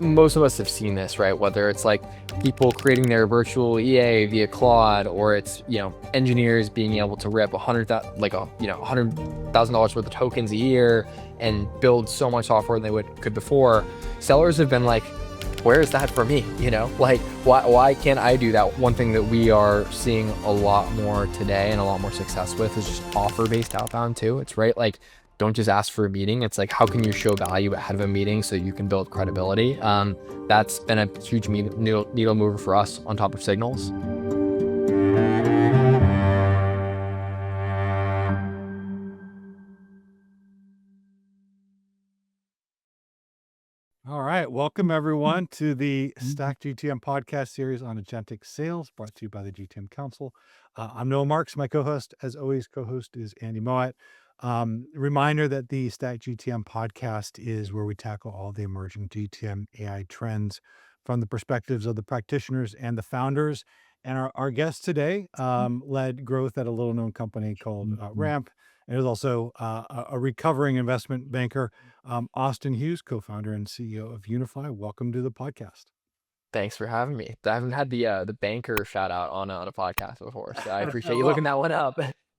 most of us have seen this, right? Whether it's like people creating their virtual EA via Claude, or it's, engineers being able to rip $100,000 worth of tokens a year and build so much software than they could before. Sellers have been like, where is that for me? Like, why can't I do that? One thing that we are seeing a lot more today and a lot more success with is just offer-based outbound too. It's right, like, don't just ask for a meeting. It's like, how can you show value ahead of a meeting so you can build credibility? That's been a huge needle mover for us on top of signals. All right. Welcome, everyone, to the Stack GTM podcast series on agentic sales, brought to you by the GTM Council. I'm Noah Marks. My co-host, as always, co-host is Andy Mowat. Reminder that the Stack GTM podcast is where we tackle all the emerging GTM AI trends from the perspectives of the practitioners and the founders. And our guest today led growth at a little-known company called Ramp, and is also a recovering investment banker. Austin Hughes, co-founder and CEO of Unify. Welcome to the podcast. Thanks for having me. I haven't had the banker shout out on a podcast before, so I appreciate you Well, looking that one up.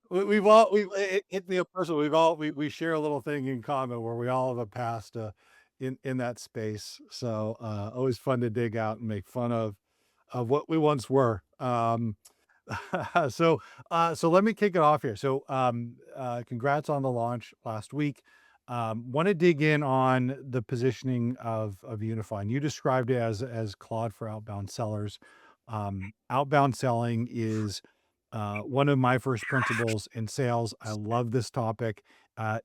it hit me up personally. We share a little thing in common where we all have a past in that space. So always fun to dig out and make fun of what we once were. So let me kick it off here. So congrats on the launch last week. Want to dig in on the positioning of Unify. And you described it as Claude for outbound sellers. Outbound selling is one of my first principles in sales. I love this topic.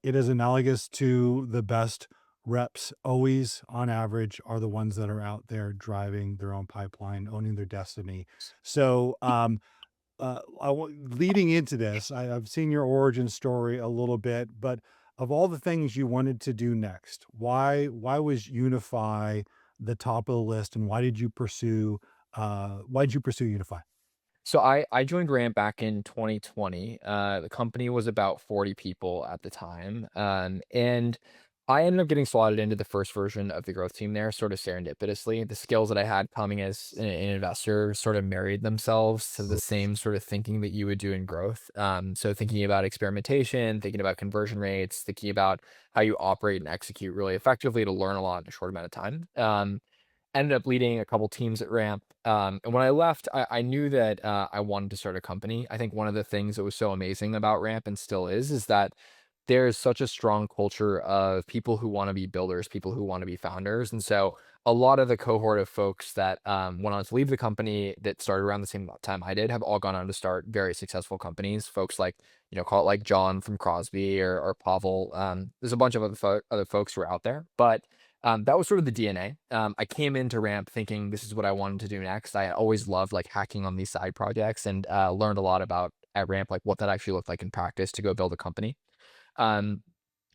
It is analogous to the best reps always on average are the ones that are out there driving their own pipeline, owning their destiny. So leading into this, I've seen your origin story a little bit, but of all the things you wanted to do next, why was Unify the top of the list, and why did you pursue Unify? So I joined Ramp back in 2020. The company was about 40 people at the time. And I ended up getting slotted into the first version of the growth team there, sort of serendipitously. The skills that I had coming as an investor sort of married themselves to the same sort of thinking that you would do in growth. So thinking about experimentation, thinking about conversion rates, thinking about how you operate and execute really effectively to learn a lot in a short amount of time. Ended up leading a couple teams at Ramp. And when I left, I knew that I wanted to start a company. I think one of the things that was so amazing about Ramp and still is that there's such a strong culture of people who want to be builders, people who want to be founders. And so a lot of the cohort of folks that went on to leave the company that started around the same time I did have all gone on to start very successful companies. Folks like, call it like John from Crosby or Pavel. There's a bunch of other folks who are out there, but that was sort of the DNA. I came into Ramp thinking this is what I wanted to do next. I always loved like hacking on these side projects and learned a lot about at Ramp, like what that actually looked like in practice to go build a company. Um,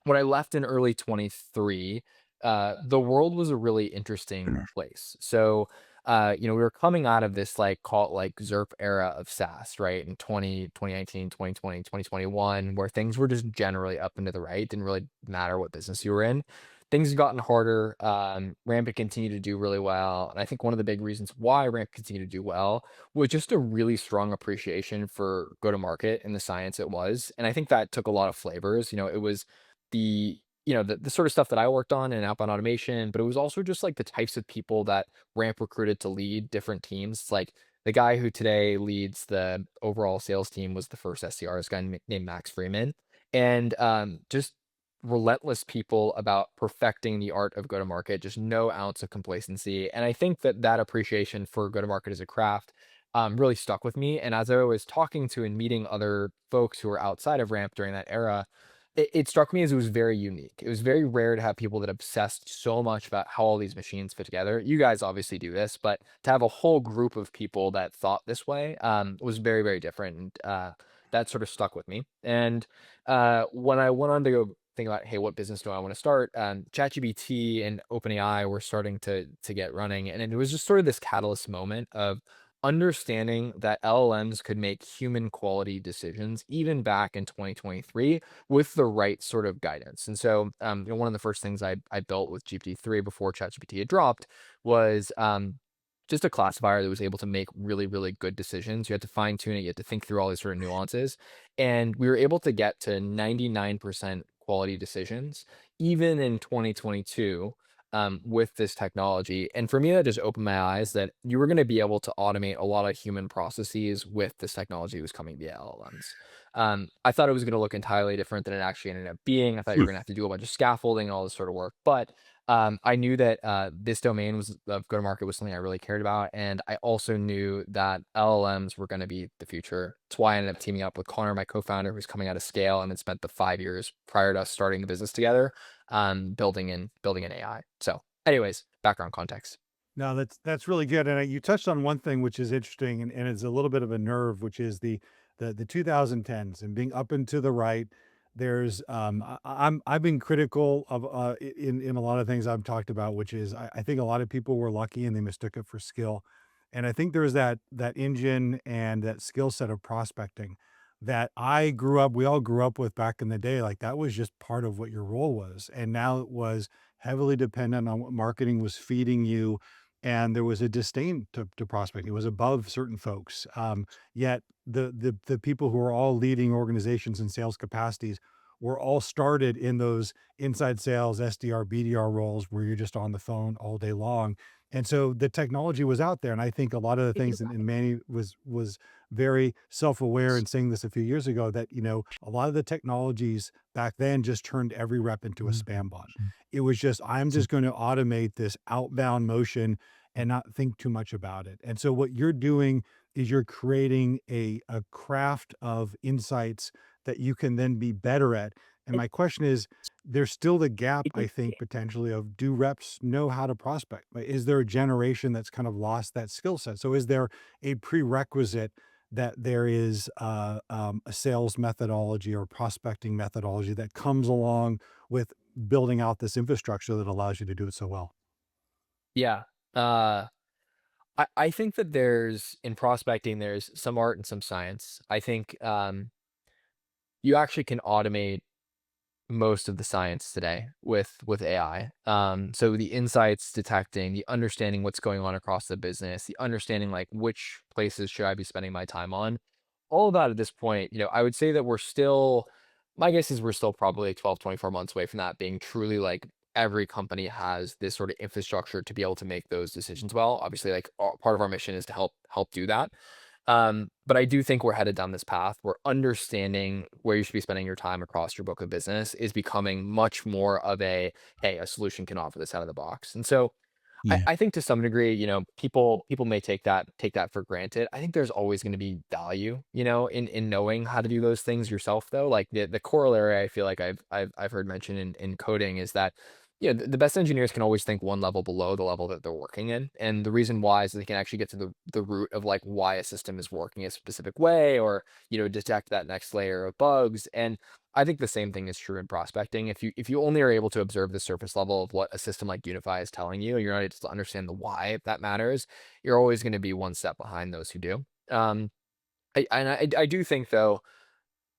when I left in early 23, the world was a really interesting place. So, we were coming out of this like call it like ZERP era of SaaS, right? In 2019, 2020, 2021, where things were just generally up and to the right. Didn't really matter what business you were in. Things have gotten harder. Ramp continued to do really well. And I think one of the big reasons why Ramp continued to do well was just a really strong appreciation for go to market and the science it was. And I think that took a lot of flavors. It was the the sort of stuff that I worked on in outbound automation, but it was also just like the types of people that Ramp recruited to lead different teams. Like the guy who today leads the overall sales team was the first SDR, this guy named Max Freeman. And just relentless people about perfecting the art of go to market, just no ounce of complacency. And I think that appreciation for go to market as a craft really stuck with me. And as I was talking to and meeting other folks who were outside of Ramp during that era, it struck me as it was very unique. It was very rare to have people that obsessed so much about how all these machines fit together. You guys obviously do this, but to have a whole group of people that thought this way was very, very different. And that sort of stuck with me. And when I went on to go think about, hey, what business do I want to start? ChatGPT and OpenAI were starting to get running, and it was just sort of this catalyst moment of understanding that LLMs could make human quality decisions even back in 2023 with the right sort of guidance. And so, one of the first things I built with GPT-3 before ChatGPT had dropped was just a classifier that was able to make really, really good decisions. You had to fine tune it, you had to think through all these sort of nuances. And we were able to get to 99% quality decisions, even in 2022 with this technology. And for me, that just opened my eyes that you were going to be able to automate a lot of human processes with this technology that was coming via LLMs. I thought it was going to look entirely different than it actually ended up being. I thought you were going to have to do a bunch of scaffolding and all this sort of work. But I knew that this domain was of go-to-market was something I really cared about, and I also knew that LLMs were going to be the future. That's why I ended up teaming up with Connor, my co-founder, who's coming out of scale, and had spent the 5 years prior to us starting the business together, building in AI. So, anyways, background context. No, that's really good, and, you touched on one thing which is interesting, and it's a little bit of a nerve, which is the 2010s and being up and to the right. There's, I've been critical of, in a lot of things I've talked about, which is I think a lot of people were lucky and they mistook it for skill, and I think there's that engine and that skill set of prospecting that we all grew up with back in the day. Like, that was just part of what your role was, and now it was heavily dependent on what marketing was feeding you, and there was a disdain to prospecting. It was above certain folks. Yet the people who are all leading organizations in sales capacities were all started in those inside sales, SDR, BDR roles where you're just on the phone all day long. And so the technology was out there. And I think a lot of the things, and Manny was very self-aware in saying this a few years ago, that, a lot of the technologies back then just turned every rep into a spam bot. It was just, I'm just going to automate this outbound motion and not think too much about it. And so what you're doing is you're creating a craft of insights that you can then be better at. And my question is, there's still the gap, I think, potentially, of, do reps know how to prospect? Like, is there a generation that's kind of lost that skill set? So is there a prerequisite that there is a sales methodology or prospecting methodology that comes along with building out this infrastructure that allows you to do it so well? Yeah. Uh, I think that in prospecting, there's some art and some science. I think you actually can automate most of the science today with AI. So the insights detecting, the understanding what's going on across the business, the understanding like which places should I be spending my time on, all of that at this point, I would say that my guess is we're still probably like 12, 24 months away from that being truly like every company has this sort of infrastructure to be able to make those decisions well. Obviously, like part of our mission is to help do that. But I do think we're headed down this path where understanding where you should be spending your time across your book of business is becoming much more of hey, a solution can offer this out of the box. And so Yeah. I think to some degree, people may take that for granted. I think there's always going to be value, in knowing how to do those things yourself, though. Like the corollary, I feel like I've heard mentioned in coding is that the best engineers can always think one level below the level that they're working in, and the reason why is they can actually get to the root of like why a system is working a specific way, or detect that next layer of bugs. And I think the same thing is true in prospecting. If you only are able to observe the surface level of what a system like Unify is telling you, you're not able to understand the why that matters. You're always going to be one step behind those who do. I do think though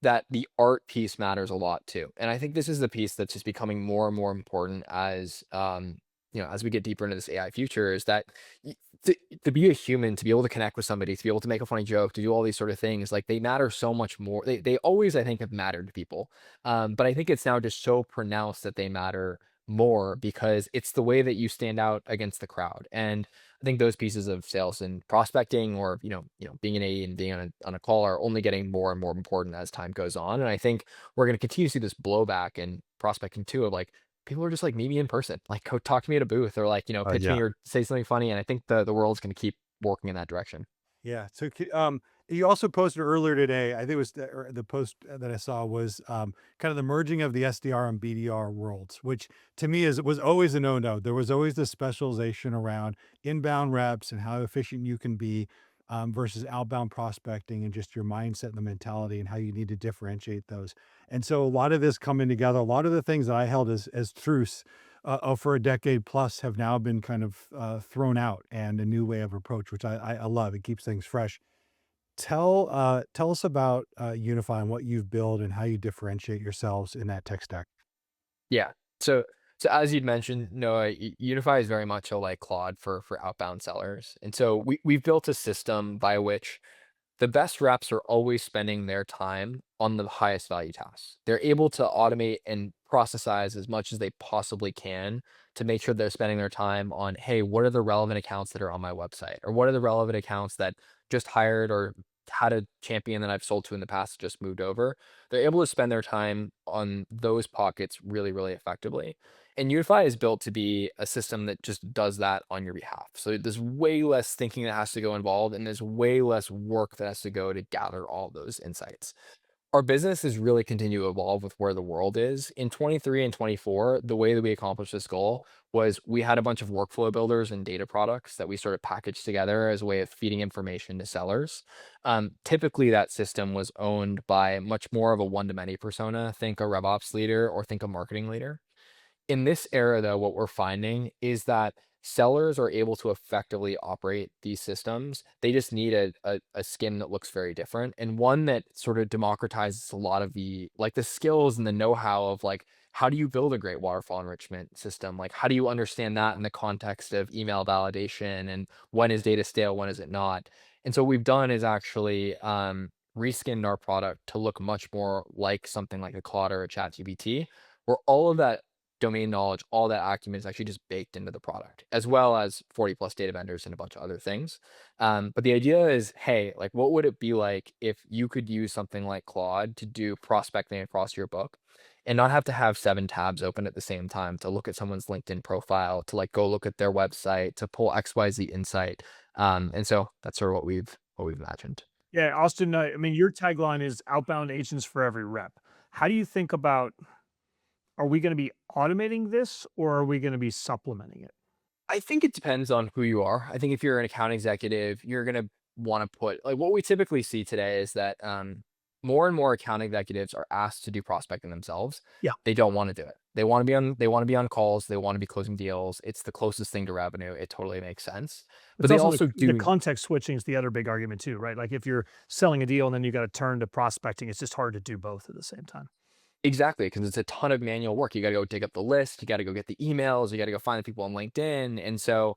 that the art piece matters a lot too, and I think this is the piece that's just becoming more and more important as we get deeper into this AI future. Is that y- to, to be a human, to be able to connect with somebody, to be able to make a funny joke, to do all these sort of things, like they matter so much more. They always, I think, have mattered to people, but I think it's now just so pronounced that they matter more because it's the way that you stand out against the crowd. And I think those pieces of sales and prospecting, or being an AE and being on a call, are only getting more and more important as time goes on. And I think we're going to continue to see this blowback in prospecting too, of like people are just like, meet me in person, like go talk to me at a booth, or like pitch Yeah. me or say something funny. And I think the world's going to keep working in that direction. Yeah. So, you also posted earlier today, I think it was the post that I saw was, kind of the merging of the SDR and BDR worlds, which to me was always a no-no. There was always this specialization around inbound reps and how efficient you can be, versus outbound prospecting, and just your mindset and the mentality and how you need to differentiate those. And so a lot of this coming together, a lot of the things that I held as truths, for a decade plus have now been kind of thrown out, and a new way of approach, which I love. It keeps things fresh. Tell us about Unify and what you've built and how you differentiate yourselves in that tech stack. Yeah. So so as you'd mentioned, Noah, Unify is very much a like Claude for outbound sellers. And so we've built a system by which the best reps are always spending their time on the highest value tasks. They're able to automate and processize as much as they possibly can to make sure they're spending their time on, hey, what are the relevant accounts that are on my website? Or what are the relevant accounts that just hired or had a champion that I've sold to in the past just moved over? They're able to spend their time on those pockets really, really effectively. And Unify is built to be a system that just does that on your behalf. So there's way less thinking that has to go involved, and there's way less work that has to go to gather all those insights. Our business has really continued to evolve with where the world is. In 23 and 24, the way that we accomplished this goal was we had a bunch of workflow builders and data products that we sort of packaged together as a way of feeding information to sellers. Typically, that system was owned by much more of a one-to-many persona. Think a RevOps leader or think a marketing leader. In this era, though, what we're finding is that sellers are able to effectively operate these systems. They just need a skin that looks very different and one that sort of democratizes a lot of the like the skills and the know-how of like how do you build a great waterfall enrichment system? Like how do you understand that in the context of email validation and when is data stale, when is it not? And so what we've done is actually reskinned our product to look much more like something like a Claude or a ChatGPT, where all of that domain knowledge, all that acumen is actually just baked into the product, as well as 40 plus data vendors and a bunch of other things. But the idea is, hey, like, what would it be like if you could use something like Claude to do prospecting across your book and not have to have 7 tabs open at the same time to look at someone's LinkedIn profile, to like go look at their website, to pull XYZ insight. And so that's sort of what we've imagined. Yeah, Austin, I mean, your tagline is outbound agents for every rep. How do you think about, are we going to be automating this or are we going to be supplementing it? I think it depends on who you are. I think if you're an account executive, you're gonna wanna put like, what we typically see today is that, more and more account executives are asked to do prospecting themselves. Yeah. They don't wanna do it. They wanna be on calls, they wanna be closing deals. It's the closest thing to revenue. It totally makes sense. But It's they also also the do. context switching is the other big argument too, right? Like if you're selling a deal and then you got to turn to prospecting, it's just hard to do both at the same time. Exactly, because it's a ton of manual work. You gotta go dig up the list, you gotta go get the emails, you gotta go find the people on LinkedIn, and so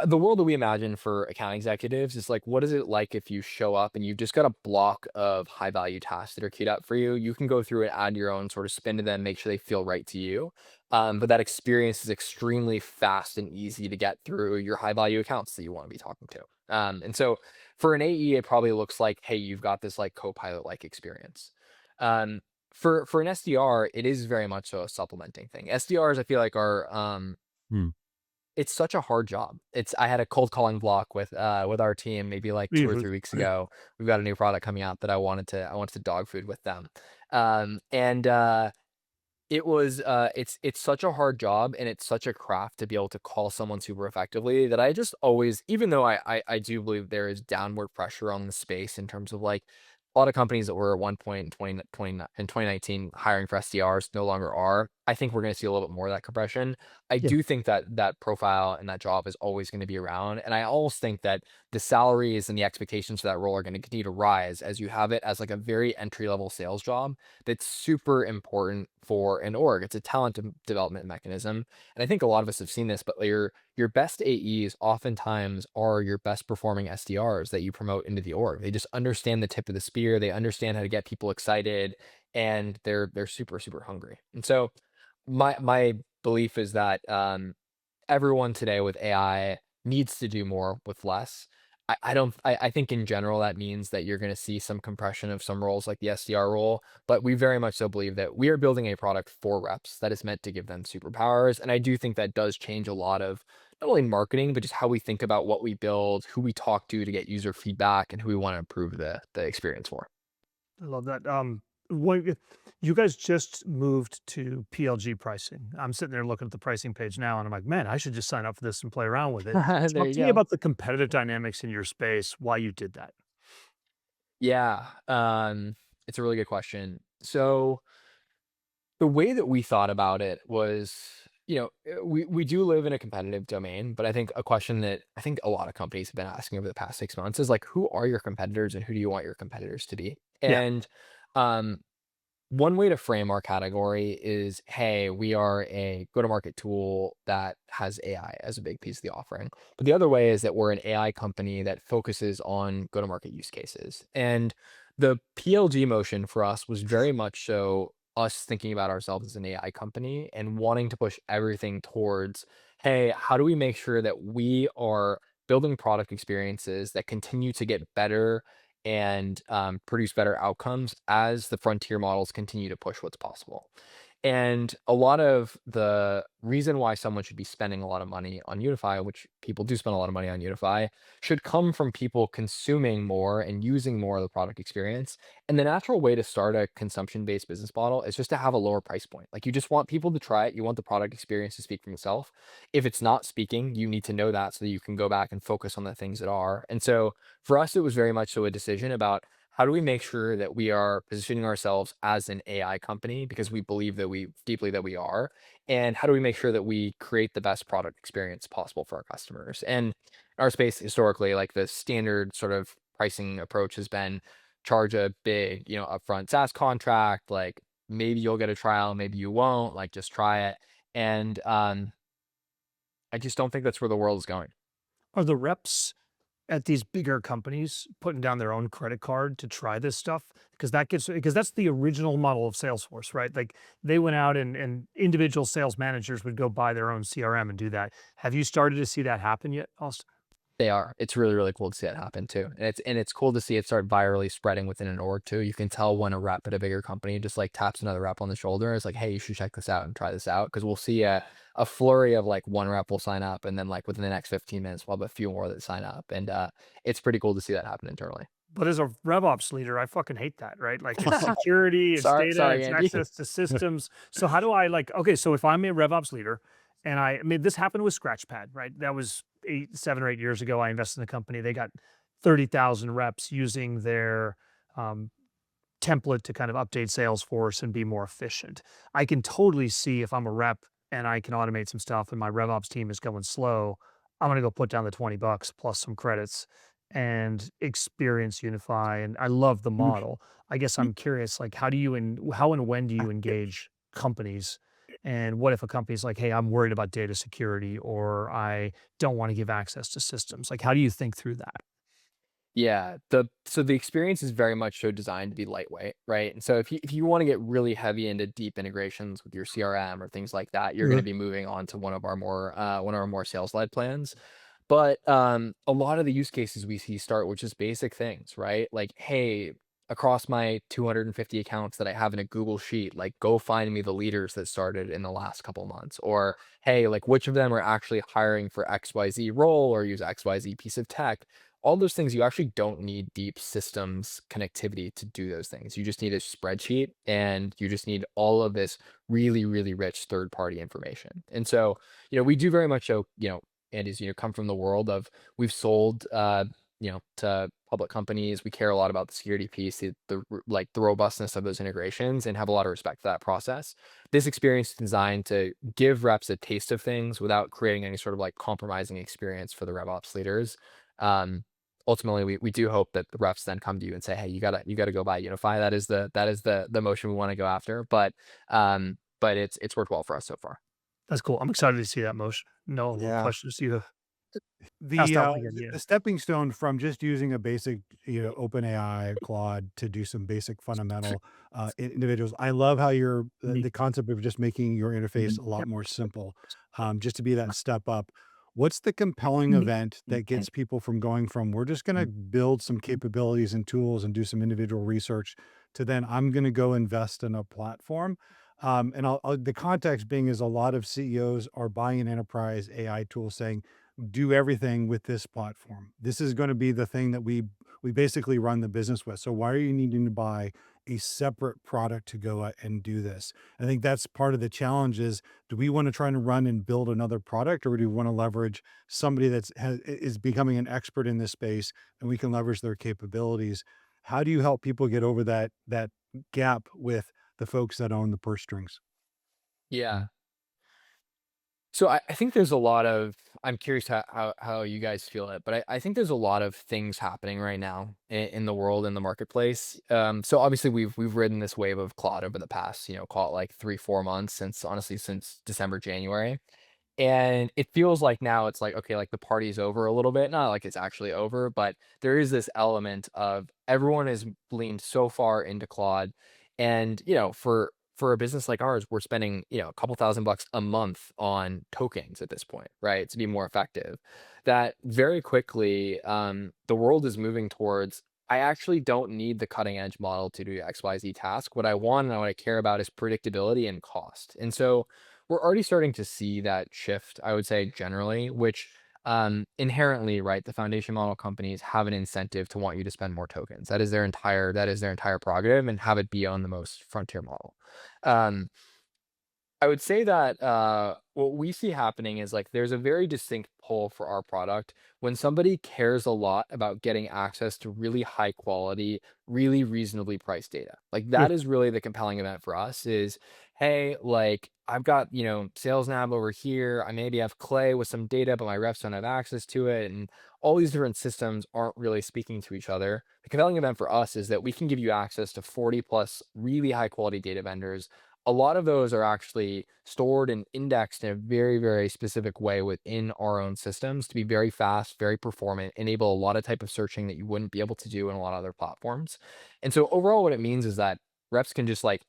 the world that we imagine for account executives is like, what is it like if you show up and you've just got a block of high value tasks that are queued up for you? You can go through and add your own sort of spin to them, make sure they feel right to you. But that experience is extremely fast and easy to get through your high value accounts that you want to be talking to. And so for an AE, it probably looks like, hey, you've got this like co-pilot like experience. Um, for an SDR, it is very much so a supplementing thing. SDRs, I feel like are Hmm. it's such a hard job. I had a cold calling block with our team maybe like 2 or Usually. 3 weeks ago. We've got a new product coming out that I wanted to dog food with them. And it's such a hard job and it's such a craft to be able to call someone super effectively that I just always, even though I do believe there is downward pressure on the space in terms of like a lot of companies that were at one point in 2019 hiring for SDRs no longer are. I think we're going to see a little bit more of that compression. I Yeah. do think that that profile and that job is always going to be around. And I almost think that the salaries and the expectations for that role are going to continue to rise as you have it as like a very entry level sales job that's super important for an org. It's a talent development mechanism. And I think a lot of us have seen this, but your best AEs oftentimes are your best performing SDRs that you promote into the org. They just understand the tip of the spear, they understand how to get people excited, and they're super, super hungry. And so my belief is that everyone today with AI needs to do more with less. I don't I think in general that means that you're gonna see some compression of some roles like the SDR role, but we very much so believe that we are building a product for reps that is meant to give them superpowers. And I do think that does change a lot of not only marketing, but just how we think about what we build, who we talk to get user feedback, and who we want to improve the experience for. I love that. When you guys just moved to PLG pricing. I'm sitting there looking at the pricing page now and I'm like, man, I should just sign up for this and play around with it. There Talk you to me go. about the competitive dynamics in your space, why you did that. Yeah, it's a really good question. So the way that we thought about it was we do live in a competitive domain, but I think a question that I think a lot of companies have been asking over the past 6 months is like, who are your competitors and who do you want your competitors to be? Yeah. And um, one way to frame our category is, hey, we are a go-to-market tool that has AI as a big piece of the offering. But the other way is that we're an AI company that focuses on go-to-market use cases. And the PLG motion for us was very much so us thinking about ourselves as an AI company and wanting to push everything towards, hey, how do we make sure that we are building product experiences that continue to get better and produce better outcomes as the frontier models continue to push what's possible. And a lot of the reason why someone should be spending a lot of money on Unify, which people do spend a lot of money on Unify, should come from people consuming more and using more of the product experience. And the natural way to start a consumption-based business model is just to have a lower price point. Like you just want people to try it. You want the product experience to speak for itself. If it's not speaking, you need to know that so that you can go back and focus on the things that are. And so for us, it was very much so a decision about how do we make sure that we are positioning ourselves as an AI company because we believe that we deeply that we are, and how do we make sure that we create the best product experience possible for our customers? And in our space historically, like the standard sort of pricing approach has been charge a big, upfront SaaS contract, like maybe you'll get a trial, maybe you won't, like just try it. And I just don't think that's where the world is going. Are the reps at these bigger companies putting down their own credit card to try this stuff? Because that's the original model of Salesforce, right? Like they went out and individual sales managers would go buy their own CRM and do that. Have you started to see that happen yet, Austin? They are. It's really, really cool to see it happen too. And it's cool to see it start virally spreading within an org too. You can tell when a rep at a bigger company just like taps another rep on the shoulder. It's like, hey, you should check this out and try this out. Cause we'll see a flurry of like one rep will sign up and then like within the next 15 minutes, we'll have a few more that sign up. And it's pretty cool to see that happen internally. But as a RevOps leader, I fucking hate that, right? Like it's security, it's Sorry, data, sorry, it's Andy. access to systems. So how do I like, okay, so if I'm a RevOps leader and I mean, this happened with Scratchpad, right? That was 7 or 8 years ago. I invested in the company. They got 30,000 reps using their um, template to kind of update Salesforce and be more efficient. I can totally see if I'm a rep and I can automate some stuff and my RevOps team is going slow, I'm going to go put down the $20 plus some credits and experience Unify. And I love the model. I guess I'm curious, like, how and when do you engage companies? And what if a company's like, hey, I'm worried about data security or I don't want to give access to systems? Like, how do you think through that? Yeah, the experience is very much so designed to be lightweight, right? And so if you want to get really heavy into deep integrations with your CRM or things like that, you're going to Mhm. be moving on to one of our more sales-led plans. But a lot of the use cases we see start with just basic things, right? Like, hey, across my 250 accounts that I have in a Google Sheet, like go find me the leaders that started in the last couple months. Or hey, like which of them are actually hiring for XYZ role or use XYZ piece of tech. All those things, you actually don't need deep systems connectivity to do those things. You just need a spreadsheet and you just need all of this really, really rich third party information. And so, we do very much so, Andy's, come from the world of we've sold, to public companies. We care a lot about the security piece, like the robustness of those integrations, and have a lot of respect for that process. This experience is designed to give reps a taste of things without creating any sort of like compromising experience for the RevOps leaders. Um, Ultimately, we do hope that the reps then come to you and say, hey, you gotta go buy Unify. That is the motion we want to go after. But it's worked well for us so far. That's cool. I'm excited to see that motion. No Yeah. questions. You asked The that uh one again. the Yeah. the stepping stone from just using a basic, OpenAI, Claude to do some basic fundamental individuals. I love how you're Me. the concept of just making your interface a lot more simple, just to be that step up. What's the compelling event that gets people from going from we're just going to build some capabilities and tools and do some individual research to then I'm going to go invest in a platform? And the context being is a lot of CEOs are buying an enterprise AI tool saying, do everything with this platform. This is going to be the thing that we basically run the business with. So why are you needing to buy a separate product to go out and do this? I think that's part of the challenge is do we want to try and run and build another product or do we want to leverage somebody is becoming an expert in this space and we can leverage their capabilities? How do you help people get over that gap with the folks that own the purse strings? Yeah. So I think there's a lot of I'm curious how you guys feel it, but I think there's a lot of things happening right now in the world in the marketplace. So obviously we've ridden this wave of Claude over the past, call it like 3, 4 months since honestly since December, January. And it feels like now it's like, okay, like the party's over a little bit. Not like it's actually over, but there is this element of everyone is leaned so far into Claude. And, for a business like ours, we're spending, a couple $1,000 a month on tokens at this point, right? To be more effective. That very quickly, the world is moving towards I actually don't need the cutting edge model to do XYZ task. What I want and what I care about is predictability and cost. And so we're already starting to see that shift, I would say generally, which inherently, right, the foundation model companies have an incentive to want you to spend more tokens. That is their entire prerogative and have it be on the most frontier model. Um, I would say that what we see happening is like there's a very distinct pull for our product when somebody cares a lot about getting access to really high quality, really reasonably priced data. Like Yeah. that is really the compelling event for us is, hey, like I've got, sales nav over here. I maybe have Clay with some data, but my reps don't have access to it. And all these different systems aren't really speaking to each other. The compelling event for us is that we can give you access to 40 plus really high quality data vendors. A lot of those are actually stored and indexed in a very, very specific way within our own systems to be very fast, very performant, enable a lot of type of searching that you wouldn't be able to do in a lot of other platforms. And so overall, what it means is that reps can just like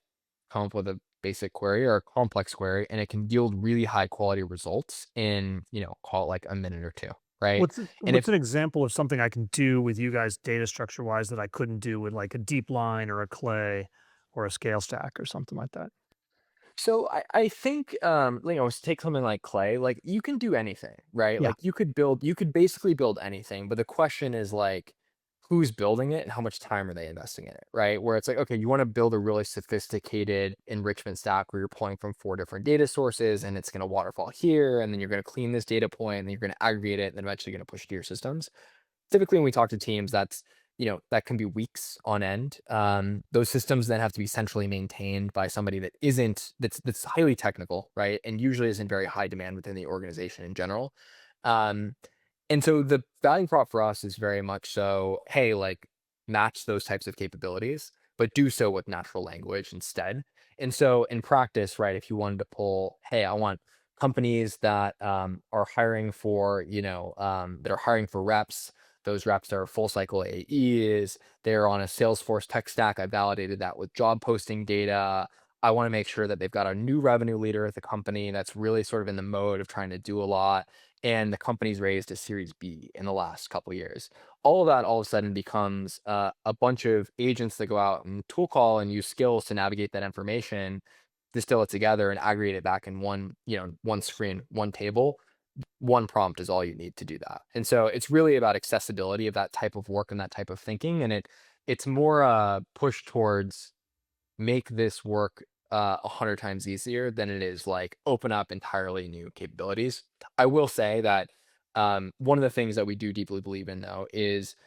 come up with a basic query or a complex query, and it can yield really high quality results in, call it like a minute or two, right? And What's if an example of something I can do with you guys data structure wise that I couldn't do with like a deep line or a clay or a scale stack or something like that? So I think take something like clay, like you can do anything, right? Yeah. Like you could basically build anything, but the question is like who's building it and how much time are they investing in it, right? Where it's like, okay, you want to build a really sophisticated enrichment stack where you're pulling from 4 different data sources and it's going to waterfall here, and then you're going to clean this data point, and then you're going to aggregate it, and then eventually going to push it to your systems. Typically, when we talk to teams, that can be weeks on end. Those systems then have to be centrally maintained by somebody that's highly technical, right? And usually isn't very high demand within the organization in general. Um, and so the value prop for us is very much so, hey, like match those types of capabilities, but do so with natural language instead. And so in practice, right, if you wanted to pull, hey, I want companies that are hiring for, that are hiring for reps. Those reps are full cycle AEs. They're on a Salesforce tech stack. I validated that with job posting data. I want to make sure that they've got a new revenue leader at the company that's really sort of in the mode of trying to do a lot. And the company's raised a Series B in the last couple of years. All of that all of a sudden becomes a bunch of agents that go out and tool call and use skills to navigate that information, distill it together, and aggregate it back in one screen, one table. One prompt is all you need to do that. And so it's really about accessibility of that type of work and that type of thinking. And it's more push towards make this work 100 times easier than it is like open up entirely new capabilities. I will say that one of the things that we do deeply believe in though is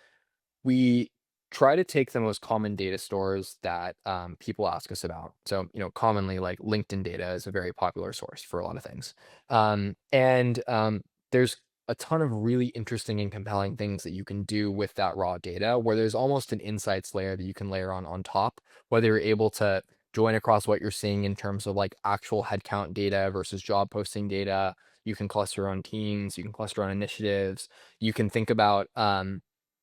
we try to take the most common data stores that people ask us about. So, commonly like LinkedIn data is a very popular source for a lot of things. And there's a ton of really interesting and compelling things that you can do with that raw data where there's almost an insights layer that you can layer on top, whether you're able to join across what you're seeing in terms of like actual headcount data versus job posting data. You can cluster on teams, you can cluster on initiatives, you can think about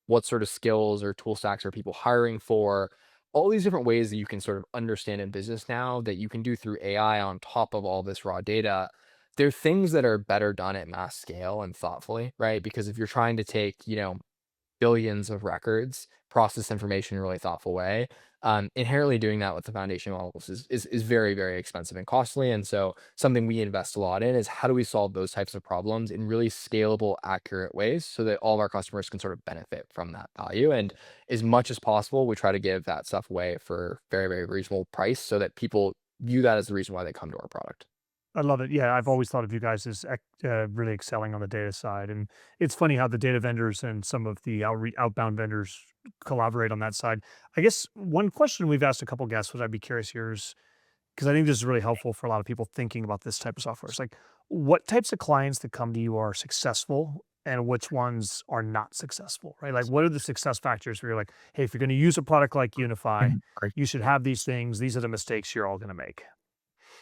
what sort of skills or tool stacks are people hiring for, all these different ways that you can sort of understand in business now that you can do through AI on top of all this raw data. They're things that are better done at mass scale and thoughtfully, right? Because if you're trying to take, billions of records, process information in a really thoughtful way. Inherently doing that with the foundation models is very, very expensive and costly. And so something we invest a lot in is how do we solve those types of problems in really scalable, accurate ways so that all of our customers can sort of benefit from that value. And as much as possible, we try to give that stuff away for very, very reasonable price so that people view that as the reason why they come to our product. I love it. Yeah, I've always thought of you guys as really excelling on the data side, and it's funny how the data vendors and some of the outbound vendors collaborate on that side. I guess one question we've asked a couple guests, which I'd be curious here is, because I think this is really helpful for a lot of people thinking about this type of software. It's like, what types of clients that come to you are successful and which ones are not successful, right? Like, what are the success factors where you're like, hey, if you're going to use a product like Unify, you should have these things. These are the mistakes you're all going to make.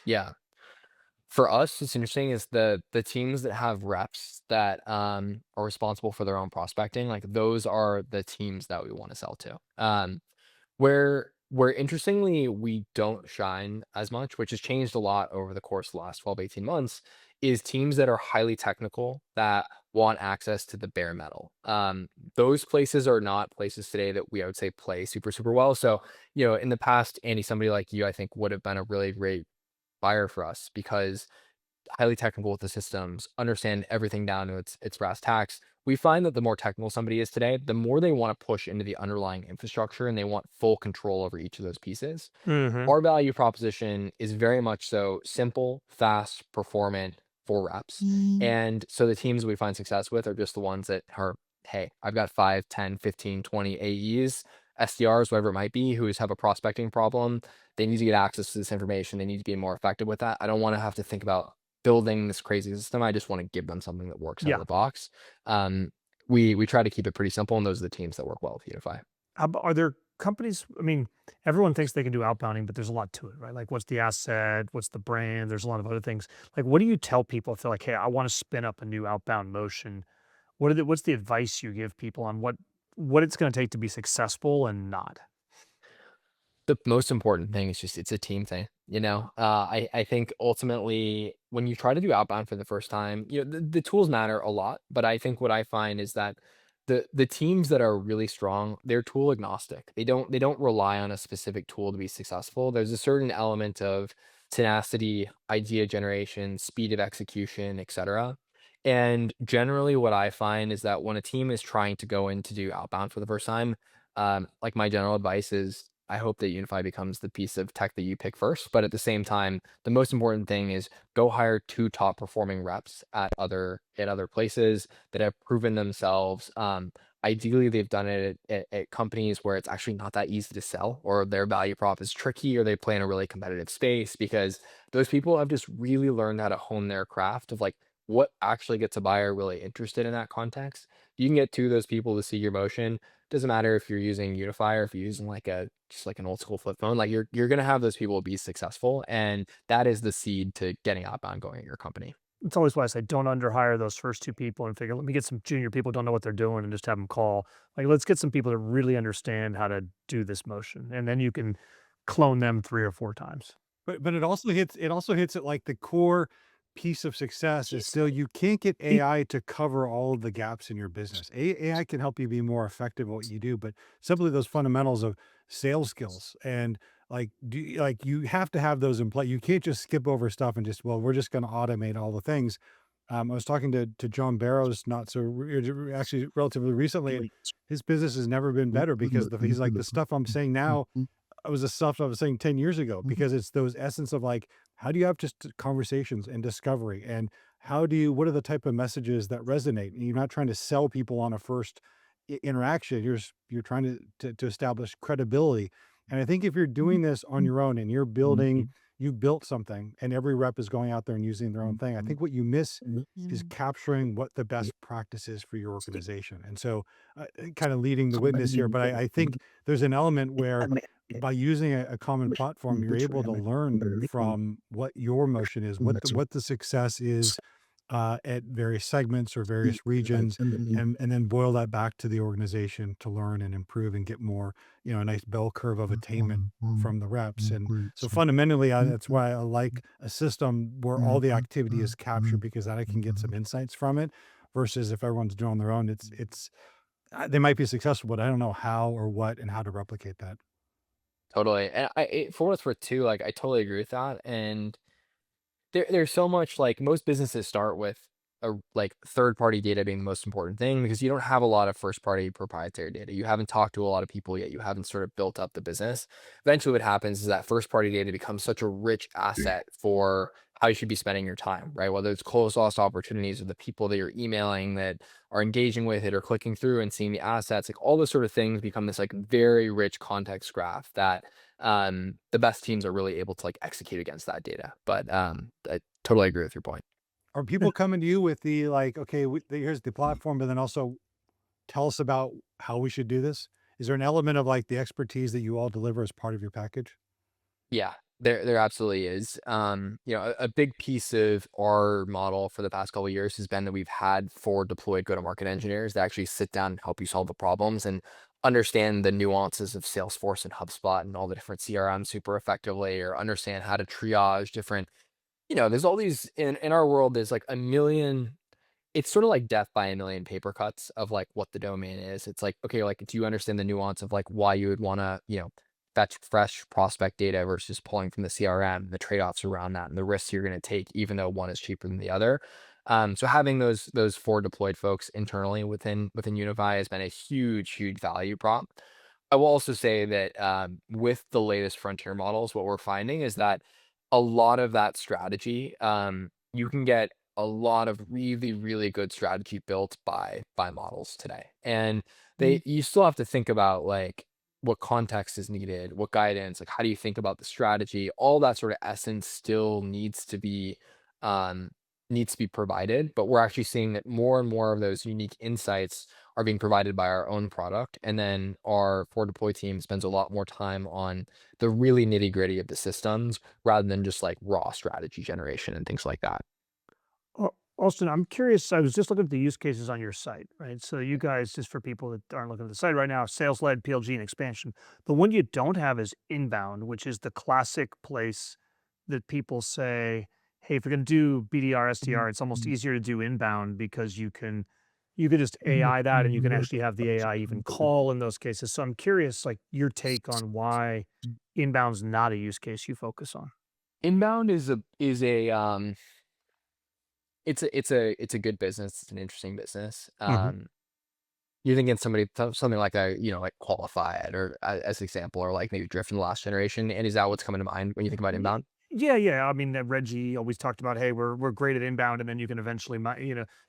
Yeah. For us, it's interesting is the teams that have reps that are responsible for their own prospecting, like those are the teams that we want to sell to. Where interestingly we don't shine as much, which has changed a lot over the course of the last 12, 18 months, is teams that are highly technical that want access to the bare metal. Those places are not places today that we, I would say, play super, super well. So, in the past, Andy, somebody like you, I think would have been a really great buyer for us because highly technical with the systems, understand everything down to its brass tacks. We find that the more technical somebody is today, the more they want to push into the underlying infrastructure and they want full control over each of those pieces. Hmm. Our value proposition is very much so simple, fast, performant for reps. And so the teams we find success with are just the ones that are, hey, I've got 5, 10, 15, 20 AEs, SDRs, whatever it might be, who have a prospecting problem. They need to get access to this information. They need to be more effective with that. I don't want to have to think about building this crazy system. I just want to give them something that works out of Yeah. the box. Um, we try to keep it pretty simple, and those are the teams that work well with Unify. Are there companies? I mean, everyone thinks they can do outbounding, but there's a lot to it, right? Like, what's the asset? What's the brand? There's a lot of other things. Like, what do you tell people if they're like, hey, I want to spin up a new outbound motion? What's the advice you give people on what it's going to take to be successful and not? The most important thing is just it's a team thing, you know? I think ultimately when you try to do outbound for the first time, the tools matter a lot, but I think what I find is that the teams that are really strong, they're tool agnostic. They don't rely on a specific tool to be successful. There's a certain element of tenacity, idea generation, speed of execution, etc. And generally what I find is that when a team is trying to go in to do outbound for the first time, like my general advice is I hope that Unify becomes the piece of tech that you pick first. But at the same time, the most important thing is go hire two top performing reps at other places that have proven themselves. Ideally, they've done it at companies where it's actually not that easy to sell, or their value prop is tricky, or they play in a really competitive space because those people have just really learned how to hone their craft of like what actually gets a buyer really interested in that context. You can get two of those people to see your motion. Doesn't matter if you're using Unify or if you're using like a just like an old school flip phone, like you're gonna have those people be successful, and that is the seed to getting outbound going at your company. It's always why I say don't underhire those first two people and figure, let me get some junior people who don't know what they're doing and just have them call. Like, let's get some people that really understand how to do this motion, and then you can clone them 3 or 4 times. But it also hits at like the core piece of success is still you can't get AI to cover all of the gaps in your business. AI can help you be more effective at what you do, but simply those fundamentals of sales skills and like you have to have those in play. You can't just skip over stuff and just, well, we're just going to automate all the things. I was talking to John Barrows not so actually relatively recently, and his business has never been better because he's like the stuff I'm saying now was the stuff I was saying 10 years ago because it's those essence of like, how do you have just conversations and discovery and what are the type of messages that resonate? And you're not trying to sell people on a first interaction. You're trying to establish credibility. And I think if you're doing this on your own and you built something and every rep is going out there and using their own thing. I think what you miss is capturing what the best practice is for your organization. And so kind of leading the witness here, but I think there's an element where by using a common platform, you're able to learn from what your motion is, what the success is at various segments or various regions, and then boil that back to the organization to learn and improve and get more, a nice bell curve of attainment from the reps. And so fundamentally, that's why I like a system where all the activity is captured because then I can get some insights from it. Versus if everyone's doing their own, it's they might be successful, but I don't know how or what and how to replicate that. Totally, and for what it's worth too, like I totally agree with that, and there's so much like most businesses start with a like third party data being the most important thing because you don't have a lot of first party proprietary data. You haven't talked to a lot of people yet. You haven't sort of built up the business. Eventually, what happens is that first party data becomes such a rich asset for how you should be spending your time, right? Whether it's closed lost opportunities or the people that you're emailing that are engaging with it or clicking through and seeing the assets, like all those sort of things become this like very rich context graph that the best teams are really able to like execute against that data. But I totally agree with your point. Are people coming to you with the like, okay, here's the platform, but then also tell us about how we should do this? Is there an element of like the expertise that you all deliver as part of your package? Yeah, there absolutely is. A big piece of our model for the past couple of years has been that we've had 4 deployed go-to-market engineers that actually sit down and help you solve the problems and understand the nuances of Salesforce and HubSpot and all the different CRMs super effectively, or understand how to triage different. There's all these in our world. There's like a million. It's sort of like death by a million paper cuts of like what the domain is. It's like, okay, like, do you understand the nuance of like why you would want to, fetch fresh prospect data versus pulling from the CRM, the trade-offs around that and the risks you're going to take, even though one is cheaper than the other. So having those 4 deployed folks internally within Unify has been a huge value prop. I will also say that with the latest frontier models, what we're finding is that a lot of that strategy, you can get a lot of really good strategy built by models today. And you still have to think about like what context is needed, what guidance, like how do you think about the strategy? All that sort of essence still um needs to be provided, but we're actually seeing that more and more of those unique insights are being provided by our own product. And then our for deploy team spends a lot more time on the really nitty-gritty of the systems rather than just like raw strategy generation and things like that. Austin, I'm curious. I was just looking at the use cases on your site, right? So you guys, just for people that aren't looking at the site right now, sales led, PLG, and expansion. The one you don't have is inbound, which is the classic place that people say, "Hey, if you're going to do BDR, SDR, it's almost easier to do inbound because you could just AI that, and you can actually have the AI even call in those cases." So I'm curious, like your take on why inbound's not a use case you focus on. Inbound it's a good business. It's an interesting business. Hmm. You're thinking something like like Qualified or as an example, or like maybe Drift in the last generation. And is that what's coming to mind when you think about inbound? Yeah, yeah. I mean, Reggie always talked about, hey, we're great at inbound, and then you can eventually,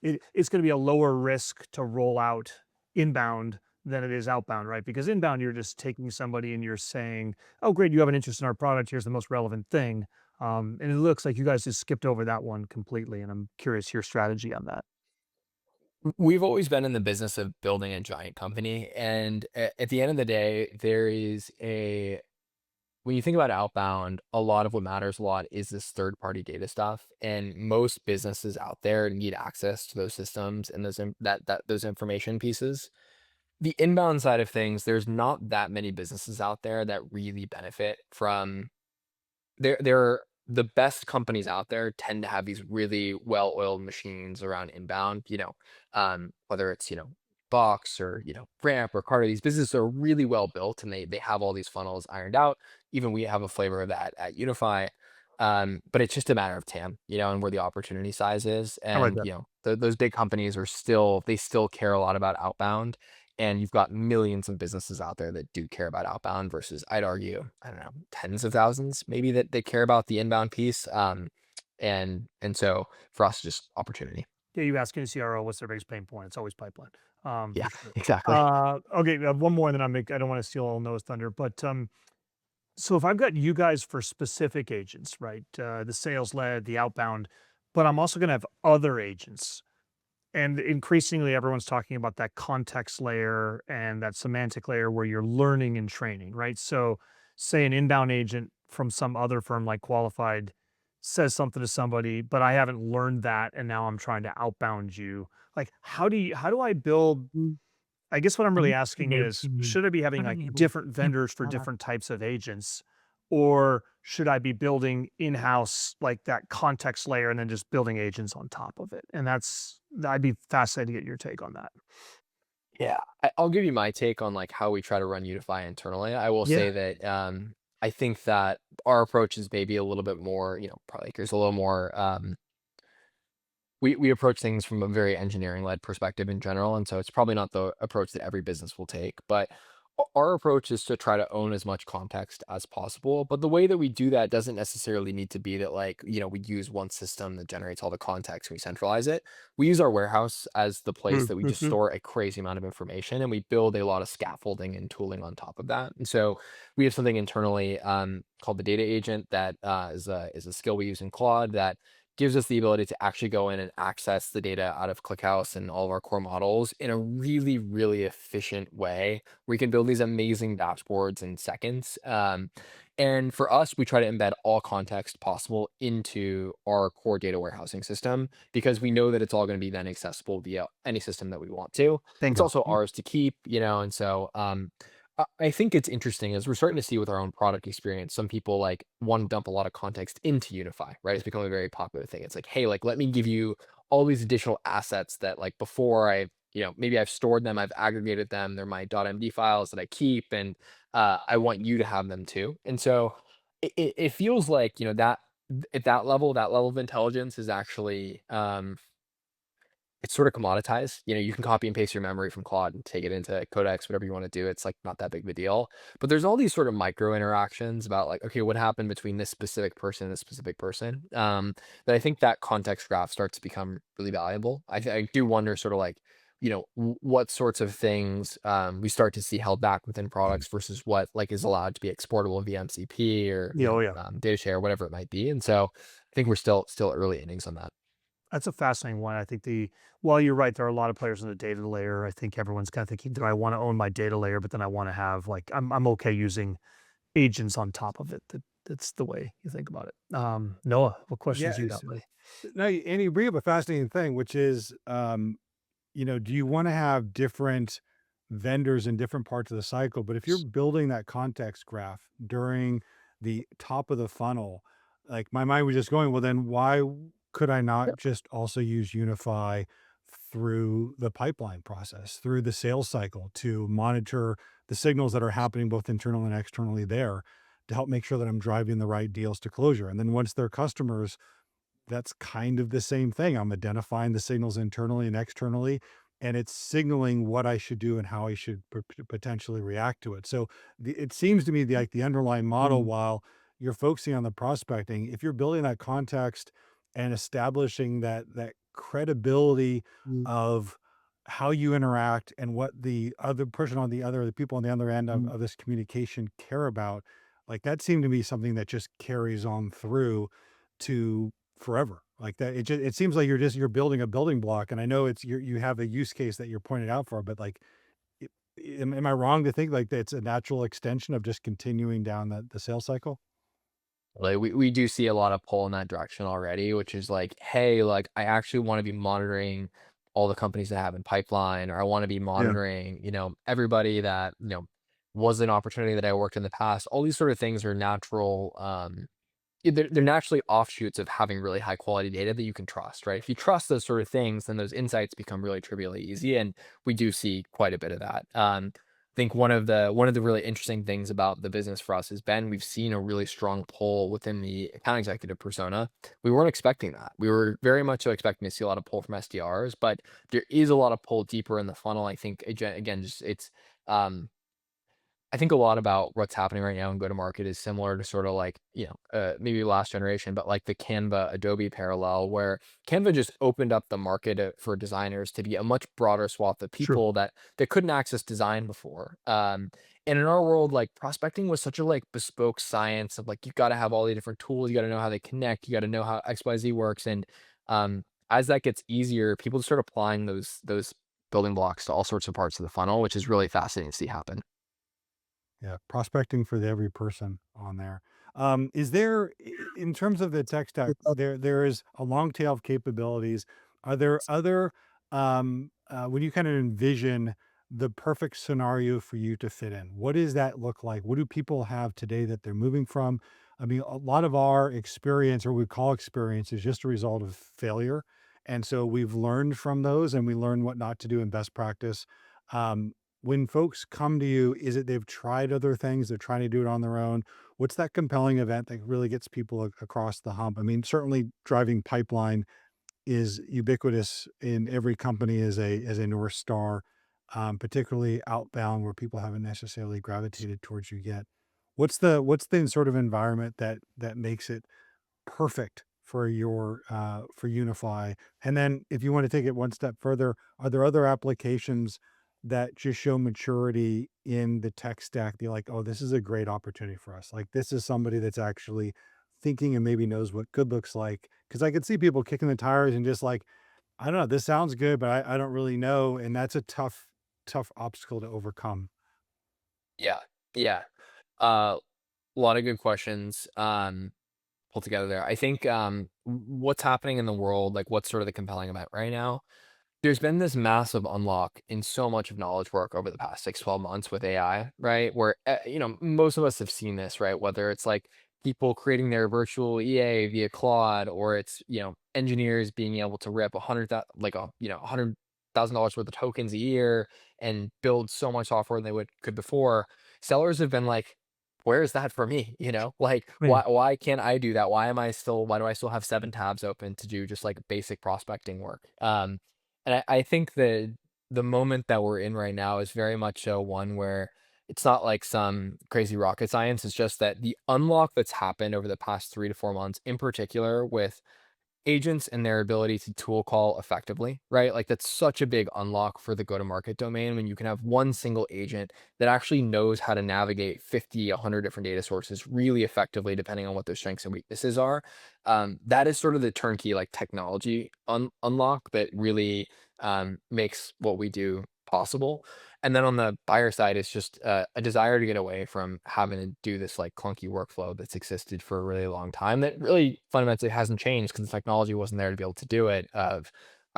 it's going to be a lower risk to roll out inbound than it is outbound, right? Because inbound, you're just taking somebody and you're saying, oh, great, you have an interest in our product. Here's the most relevant thing. And it looks like you guys just skipped over that one completely. And I'm curious your strategy on that. We've always been in the business of building a giant company, and at the end of the day, there is a when you think about outbound, a lot of what matters a lot is this third party data stuff. And most businesses out there need access to those systems and those information pieces. The inbound side of things, there's not that many businesses out there that really benefit from they're the best companies out there tend to have these really well-oiled machines around inbound, whether it's, Box or, Ramp or Carter. These businesses are really well built and they have all these funnels ironed out. Even we have a flavor of that at Unify. But it's just a matter of TAM, and where the opportunity size is. I like And, that. those big companies they still care a lot about outbound. And you've got millions of businesses out there that do care about outbound versus, I'd argue, I don't know, tens of thousands maybe that they care about the inbound piece. And so for us, just opportunity. Yeah, you ask any CRO what's their biggest pain point. It's always pipeline, Yeah, for sure. exactly. Okay, one more, and then I don't want to steal all Noah's thunder, but so if I've got you guys for specific agents, right? The sales led, the outbound, but I'm also going to have other agents. And increasingly, everyone's talking about that context layer and that semantic layer where you're learning and training, right? So, say an inbound agent from some other firm like Qualified says something to somebody, but I haven't learned that, and now I'm trying to outbound you. Like, how do I build? I guess what I'm really asking is, should I be having like different vendors for different types of agents? Or should I be building in-house like that context layer and then just building agents on top of it? And I'd be fascinated to get your take on that. Yeah. I'll give you my take on like how we try to run Unify internally. I will Yeah. say that I think that our approach is maybe a little bit more, probably there's a little more we approach things from a very engineering led perspective in general. And so it's probably not the approach that every business will take. But Our approach is to try to own as much context as possible, but the way that we do that doesn't necessarily need to be that, like, we use one system that generates all the context and we centralize it. We use our warehouse as the place that we just Mm-hmm. store a crazy amount of information, and we build a lot of scaffolding and tooling on top of that. And so we have something internally called the data agent that is a skill we use in Claude that gives us the ability to actually go in and access the data out of ClickHouse and all of our core models in a really, really efficient way. We can build these amazing dashboards in seconds. And for us, we try to embed all context possible into our core data warehousing system because we know that it's all going to be then accessible via any system that we want to. It's Bingo. also ours to keep, and so I think it's interesting as we're starting to see with our own product experience. Some people like want to dump a lot of context into Unify, right? It's become a very popular thing. It's like, hey, like let me give you all these additional assets that like before maybe I've stored them, I've aggregated them, they're my .md files that I keep, and I want you to have them too. And so it feels like that at that level of intelligence is actually it's sort of commoditized. You can copy and paste your memory from Claude and take it into Codex, whatever you want to do. It's like not that big of a deal. But there's all these sort of micro interactions about like, okay, what happened between this specific person and this specific person? That I think that context graph starts to become really valuable. I do wonder sort of like, what sorts of things we start to see held back within products versus what like is allowed to be exportable via MCP or Yeah, oh yeah. data share, whatever it might be. And so I think we're still early innings on that. That's a fascinating one. I think while you're right, there are a lot of players in the data layer. I think everyone's kind of thinking, do I want to own my data layer? But then I want to have like, I'm okay using agents on top of it. That's the way you think about it. Noah, what questions you Yes. got, buddy? No, and you bring up a fascinating thing, which is, do you want to have different vendors in different parts of the cycle? But if you're building that context graph during the top of the funnel, like my mind was just going, well, then why could I not just also use Unify through the pipeline process, through the sales cycle to monitor the signals that are happening both internally and externally there to help make sure that I'm driving the right deals to closure. And then once they're customers, that's kind of the same thing. I'm identifying the signals internally and externally, and it's signaling what I should do and how I should potentially react to it. So it seems to me like the underlying model, Mm, while you're focusing on the prospecting, if you're building that context and establishing that credibility mm, of how you interact and what the other person the people on the other end of, mm. of this communication care about, like that seemed to be something that just carries on through to forever. Like that, it seems like you're building a building block, and I know you have a use case that you're pointed out for, but like, it, am I wrong to think like that's a natural extension of just continuing down the sales cycle? Like we do see a lot of pull in that direction already, which is like, hey, like I actually want to be monitoring all the companies that have in pipeline, or I want to be Yeah. monitoring, everybody that, was an opportunity that I worked in the past. All these sort of things are natural. They're naturally offshoots of having really high quality data that you can trust, right? If you trust those sort of things, then those insights become really trivially easy, and we do see quite a bit of that. I think one of the really interesting things about the business for us has been we've seen a really strong pull within the account executive persona. We weren't expecting that. We were very much so expecting to see a lot of pull from SDRs, but there is a lot of pull deeper in the funnel. I think again, just it's um, I think a lot about what's happening right now in go-to-market is similar to sort of like, maybe last generation, but like the Canva Adobe parallel, where Canva just opened up the market for designers to be a much broader swath of True. people that couldn't access design before. And in our world, like prospecting was such a like bespoke science of like you got to have all the different tools, you got to know how they connect, you got to know how XYZ works, and as that gets easier, people start applying those building blocks to all sorts of parts of the funnel, which is really fascinating to see happen. Yeah, prospecting for the every person on there. Is there, in terms of the tech stack, there is a long tail of capabilities. Are there other, when you kind of envision the perfect scenario for you to fit in, what does that look like? What do people have today that they're moving from? I mean, a lot of our experience, or we call experience, is just a result of failure. And so we've learned from those and we learn what not to do in best practice. Um, when folks come to you, is it they've tried other things, they're trying to do it on their own? What's that compelling event that really gets people across the hump? I mean, certainly driving pipeline is ubiquitous in every company as a North Star. particularly outbound where people haven't necessarily gravitated towards you yet. What's the sort of environment that makes it perfect for your for Unify? And then if you want to take it one step further, are there other applications that just show maturity in the tech stack? Be like, oh, this is a great opportunity for us. Like this is somebody that's actually thinking and maybe knows what good looks like. Because I could see people kicking the tires and just like, I don't know, this sounds good, but I don't really know. And that's a tough obstacle to overcome. Yeah, yeah. A lot of good questions pulled together there. I think what's happening in the world, like what's sort of the compelling event right now, there's been this massive unlock in so much of knowledge work over the past 6, 12 months with AI, right? Where, most of us have seen this, right? Whether it's like people creating their virtual EA via Claude, or it's, engineers being able to rip $100,000 worth of tokens a year and build so much software than they could before. Sellers have been like, where is that for me? Like I mean, why can't I do that? Why do I still have 7 tabs open to do just like basic prospecting work? And I think the moment that we're in right now is very much so one where it's not like some crazy rocket science. It's just that the unlock that's happened over the past 3 to 4 months, in particular with agents and their ability to tool call effectively, right? Like that's such a big unlock for the go-to-market domain when you can have one single agent that actually knows how to navigate 50, 100 different data sources really effectively, depending on what their strengths and weaknesses are. That is sort of the turnkey like technology unlock that really makes what we do possible. And then on the buyer side, it's just a desire to get away from having to do this like clunky workflow that's existed for a really long time that really fundamentally hasn't changed because the technology wasn't there to be able to do it. I've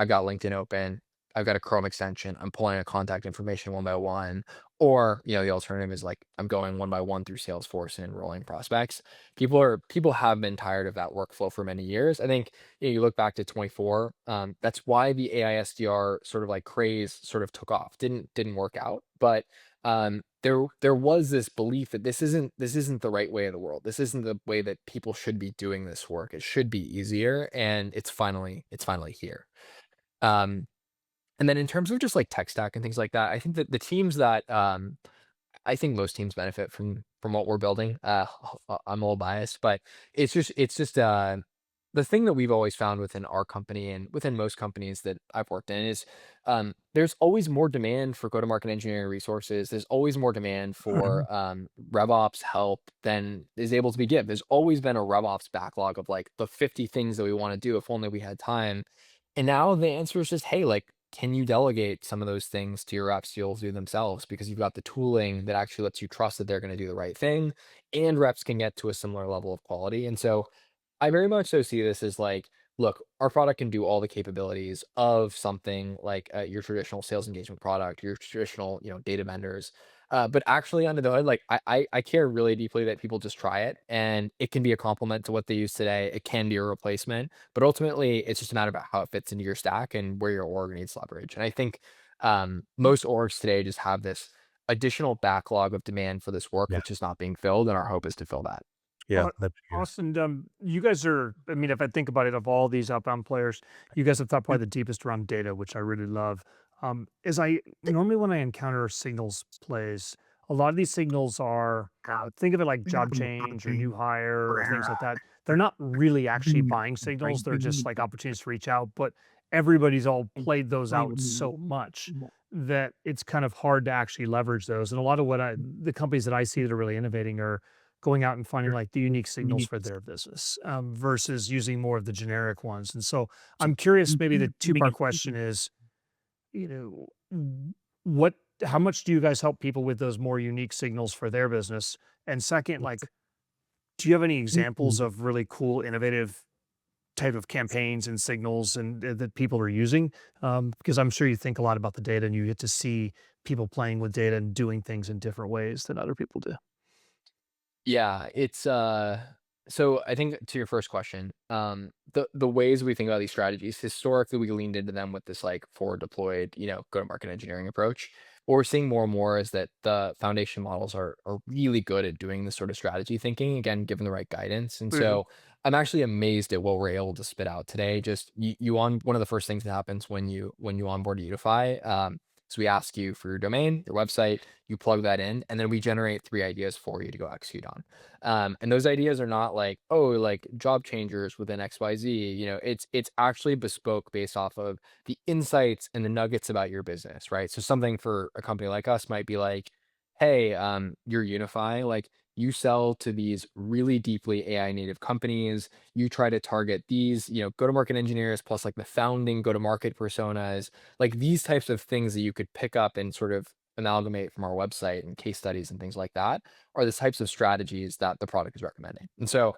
got LinkedIn open, I've got a Chrome extension, I'm pulling a contact information one by one, or the alternative is like I'm going one by one through Salesforce and enrolling prospects. People have been tired of that workflow for many years. I think you look back to 24. That's why the AI SDR sort of like craze sort of took off. Didn't work out, but there was this belief that this isn't the right way of the world. This isn't the way that people should be doing this work. It should be easier, and it's finally here. Um, and then in terms of just like tech stack and things like that, I think that the teams that I think most teams benefit from what we're building. I'm a little biased, but it's just the thing that we've always found within our company and within most companies that I've worked in is there's always more demand for go-to-market engineering resources. There's always more demand for RevOps help than is able to be given. There's always been a RevOps backlog of like the 50 things that we want to do if only we had time. And now the answer is just, hey, like, can you delegate some of those things to your reps to be able to do themselves because you've got the tooling that actually lets you trust that they're going to do the right thing, and reps can get to a similar level of quality. And so I very much so see this as like, look, our product can do all the capabilities of something like your traditional sales engagement product, your traditional, data vendors. But actually, under the hood, like I care really deeply that people just try it, and it can be a complement to what they use today. It can be a replacement, but ultimately, it's just a matter about how it fits into your stack and where your org needs leverage. And I think most orgs today just have this additional backlog of demand for this work Yeah. that's just not being filled, and our hope is to fill that. Yeah. Au That's good. Austin, you guys are I mean, if I think about it, of all these outbound players, you guys have thought probably the deepest around data, which I really love. As I normally when I encounter signals plays, a lot of these signals are, think of it like job change or new hire or things like that. They're not really actually buying signals. They're just like opportunities to reach out, but everybody's all played those out so much that it's kind of hard to actually leverage those. And a lot of the companies that I see that are really innovating are going out and finding like the unique signals for their business versus using more of the generic ones. And so I'm curious, maybe the two-part question is, you know, what, how much do you guys help people with those more unique signals for their business? And second, like, do you have any examples of really cool, innovative type of campaigns and signals and that people are using? Because I'm sure you think a lot about the data and you get to see people playing with data and doing things in different ways than other people do. Yeah, it's so I think to your first question, the ways we think about these strategies, historically we leaned into them with this like forward deployed, go-to-market engineering approach. What we're seeing more and more is that the foundation models are really good at doing this sort of strategy thinking, again, given the right guidance. And Mhm. so I'm actually amazed at what we're able to spit out today. Just you on one of the first things that happens when you onboard Unify. So we ask you for your domain, your website, you plug that in, and then we generate 3 ideas for you to go execute on. And those ideas are not like, oh, like job changers within XYZ. It's actually bespoke based off of the insights and the nuggets about your business, right? So something for a company like us might be like, hey, you're Unify, like you sell to these really deeply AI native companies. You try to target these, go-to-market engineers plus like the founding go-to-market personas, like these types of things that you could pick up and sort of amalgamate from our website and case studies and things like that are the types of strategies that the product is recommending. And so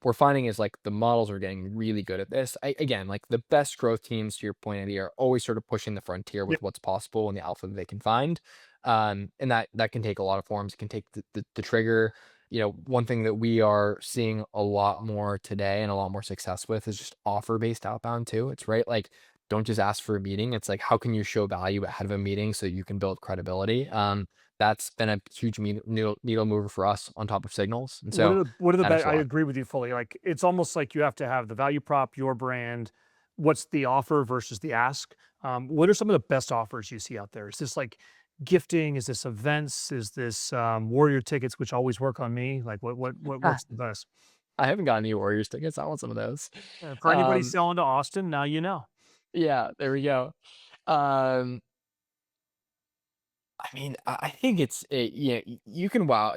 we're finding is like the models are getting really good at this. Again, like the best growth teams, to your point, Eddie, are always sort of pushing the frontier Yeah. with what's possible and the alpha that they can find. And that can take a lot of forms. It can take the trigger. One thing that we are seeing a lot more today and a lot more success with is just offer-based outbound too. It's right, like don't just ask for a meeting. It's like how can you show value ahead of a meeting so you can build credibility. That's been a huge needle mover for us on top of signals. And so What are the matters best? a I lot. agree with you fully. Like it's almost like you have to have the value prop, your brand, what's the offer versus the ask. What are some of the best offers you see out there? Is this like gifting? Is this events? Is this warrior tickets, which always work on me? Like what's the best? I haven't got any Warriors tickets. I want some of those. For anybody Um, selling to Austin, now you know. yeah, there we go. Um, I mean, I think you can wow,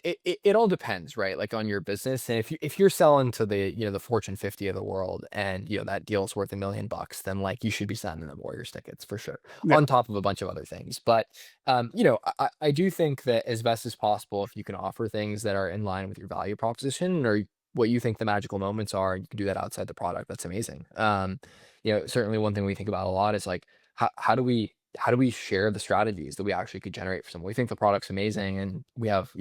it all depends, right? Like on your business. And if you're selling to the Fortune 50 of the world and that deal's worth $1 million, then like you should be sending them Warriors tickets for sure, Yeah. on top of a bunch of other things. But I do think that as best as possible, if you can offer things that are in line with your value proposition or what you think the magical moments are, and you can do that outside the product, that's amazing. Certainly one thing we think about a lot is like how do we share the strategies that we actually could generate for someone? We think the product's amazing, and we have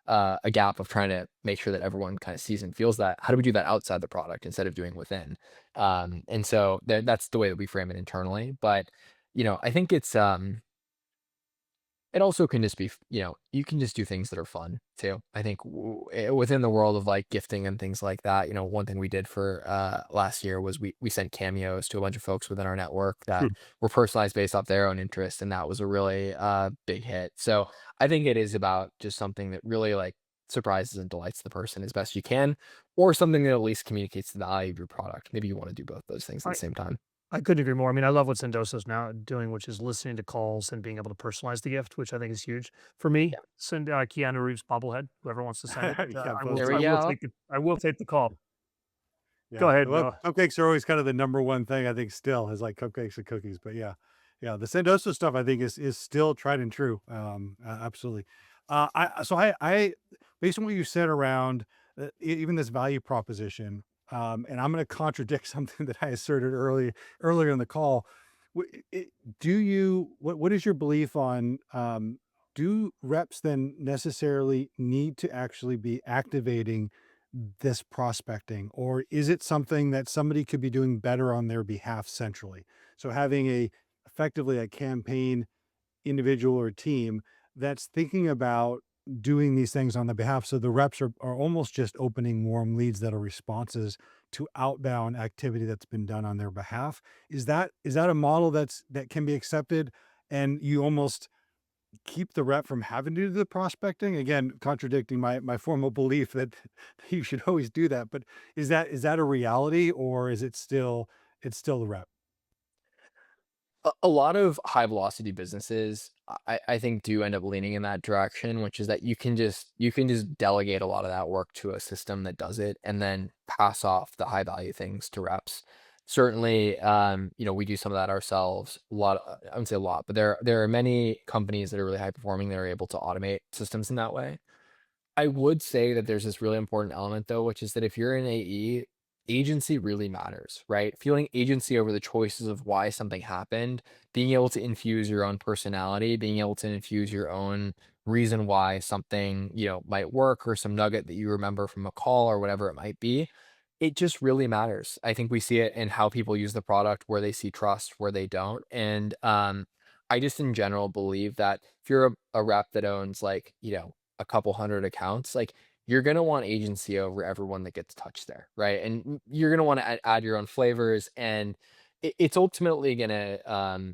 a gap of trying to make sure that everyone kind of sees and feels that. How do we do that outside the product instead of doing within? And so that's the way that we frame it internally. But I think it also can just be, you can just do things that are fun too. I think within the world of like gifting and things like that, one thing we did for last year was we sent cameos to a bunch of folks within our network that Hmm. were personalized based off their own interest, and that was a really big hit. So I think it is about just something that really like surprises and delights the person as best you can, or something that at least communicates the value of your product. Maybe you want to do both those things at I, the same time. I couldn't agree more. I mean, I love what Sendoso's now doing, which is listening to calls and being able to personalize the gift, which I think is huge. For me, Yeah, send Keanu Reeves bobblehead, whoever wants to send it. Yeah, I will both there of we go. I will take the call. Go Yeah. ahead. Well, cupcakes are always kind of the number one thing I think still is like cupcakes and cookies. But yeah, yeah, the Sendoso stuff I think is still tried and true. Absolutely. I based on what you said around even this value proposition, and I'm going to contradict something that I asserted earlier in the call. Do you what is your belief on do reps then necessarily need to actually be activating this prospecting, or is it something that somebody could be doing better on their behalf centrally? So having effectively a campaign individual or team that's thinking about doing these things on the behalf. So the reps are almost just opening warm leads that are responses to outbound activity that's been done on their behalf. Is that a model that can be accepted? And you almost keep the rep from having to do the prospecting, again contradicting my formal belief that you should always do that, but is that a reality, or is it's still the rep? A lot of high velocity businesses, I think do end up leaning in that direction, which is that you can just delegate a lot of that work to a system that does it and then pass off the high value things to reps. Certainly, we do some of that ourselves. A lot, I wouldn't say a lot, but there are many companies that are really high performing that are able to automate systems in that way. I would say that there's this really important element though, which is that if you're in AE, agency really matters, right? Feeling agency over the choices of why something happened, being able to infuse your own personality, being able to infuse your own reason why something, might work or some nugget that you remember from a call or whatever it might be. It just really matters. I think we see it in how people use the product, where they see trust, where they don't. And I just in general believe that if you're a rep that owns like, a couple hundred accounts, like you're going to want agency over everyone that gets touched there, right? And you're going to want to add your own flavors, and it's ultimately going to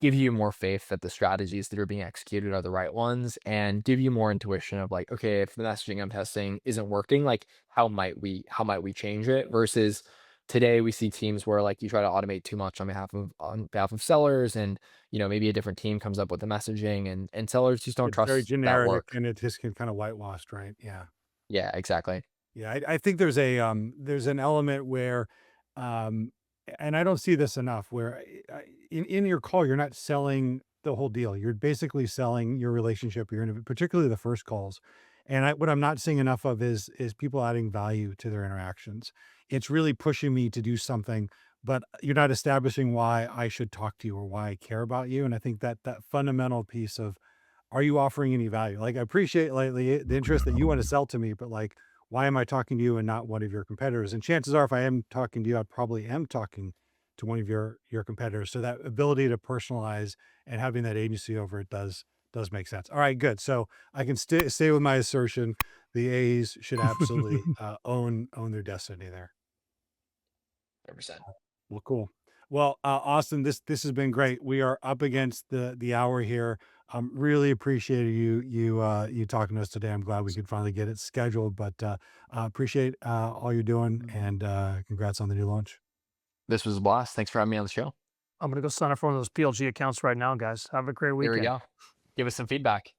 give you more faith that the strategies that are being executed are the right ones, and give you more intuition of like, okay, if the messaging I'm testing isn't working, like how might we change it? Versus today we see teams where like you try to automate too much on behalf of sellers, and maybe a different team comes up with the messaging, and sellers just don't It's very trust that generic work. and it just can kind of whitewashed, right? Yeah. Yeah, exactly. Yeah, I think there's an element where, um, and I don't see this enough, where in your call you're not selling the whole deal. You're basically selling your relationship. You're in, particularly the first calls, and what I'm not seeing enough of is people adding value to their interactions. It's really pushing me to do something, but you're not establishing why I should talk to you or why I care about you. And I think that that fundamental piece of, are you offering any value? Like, I appreciate like the interest that you want to sell to me, but like, why am I talking to you and not one of your competitors? And chances are, if I am talking to you, I probably am talking to one of your competitors. So that ability to personalize and having that agency over it does make sense. All right, good. So I can stay with my assertion. The A's should absolutely own their destiny there. 100%. Well, cool. Well, Austin, this has been great. We are up against the hour here. Really appreciate you talking to us today. I'm glad we could finally get it scheduled, but appreciate all you're doing, and congrats on the new launch. This was a blast. Thanks for having me on the show. I'm gonna go sign up for one of those PLG accounts right now, guys. Have a great Here we weekend. go. Give us some feedback.